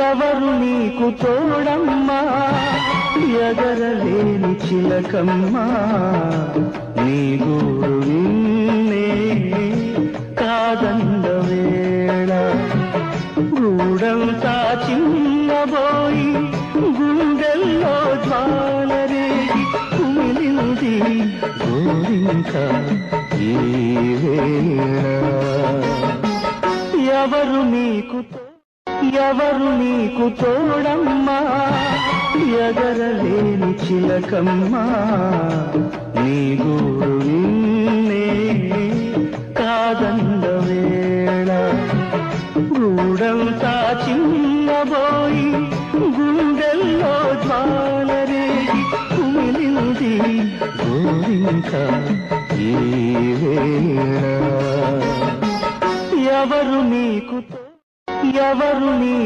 ఎవరు నీకు తోడమ్మా ఎగరలేని చిలకమ్మా నీ గూడు నిన్నే కాదంద వేళ గూడంతా చిన్నబోయి గుండెల్లో జ్వాలరేగి కుమిలింది గోరింక ఈ వేళ ఎవరు నీకు తోడమ్మా ఎగరలేని చిలకమ్మా నీ గూడు నిన్నే కాదంద వేళ గూడంతా చిన్నబోయి గుండెల్లో జ్వాలరేగి కుమిలింది గోరింక ఈ వేళ ఎవరు నీ